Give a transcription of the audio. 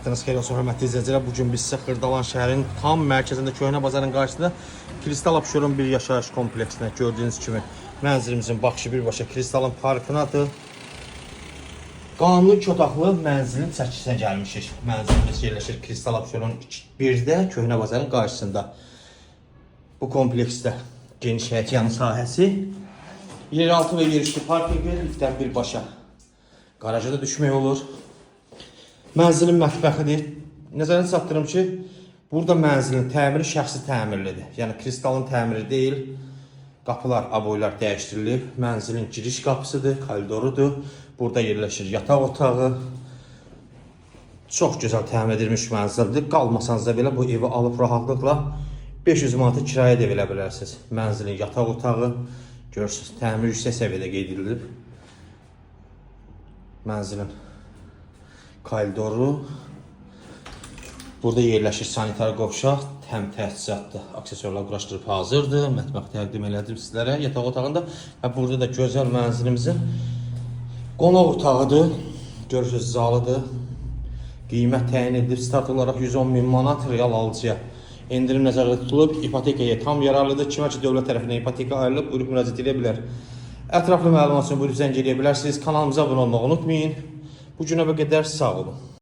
Xeyir olsun, hörmətli izləyicilər. Bugün biz sizə Xırdalan şəhərin tam mərkəzində Köhnə bazarın qarşısında Kristal Abşeron bir yaşayış kompleksinə gördüyünüz kimi mənzilimizin baxışı birbaşa Kristalın parkınadır. Qanunlu 2 otaqlı mənzilin çəkisinə gəlmişik. Mənzilimiz yerləşir Kristal Abşeron 1-də Köhnə bazarın qarşısında. Bu kompleksdə geniş həyətyanı sahəsi, yeraltı və yerüstü parkinqi, liftdən birbaşa qaraja da düşmək olur. Mənzilin mətbəxidir. Nəzərə çatdırım ki, burada mənzilin təmiri şəxsi təmirlidir. Yəni Kristalın təmiri deyil. Qapılar, aboylar dəyişdirilib. Mənzilin giriş qapısıdır, koridorudur. Burada yerləşir yataq otağı. Çox gözəl təmir edilmiş mənzildir. Qalmasanız da belə bu evi alıb rahatlıqla 500 manata kirayə də verə bilərsiniz. Mənzilin yataq otağı görürsünüz, təmir yüksək səviyyədə qeyd edilib. Mənzilin koridoru. Burada yerləşir sanitar qovşaq, həm təchizatlı aksesuarlar quraşdırıb hazırdır. Mətbəx təqdim elədim sizlərə yataq otağında. Və burada da gözəl mənzilimizin qonaq otağıdır. Görürsünüz, zalıdır. Qiymət təyin edilib start olaraq 110.000 manat real alıcıya endirim nəzərdə tutulub. İpotekaya tam yararlıdır. Kimə ki dövlət tərəfindən ipoteka ayrılıb, buyurub müraciət edə bilər. Ətraflı məlumat üçün buyurub zəng edə bilərsiniz. Kanalımıza abunə olmağı unutmayın. Bu günə qədər sağ olun.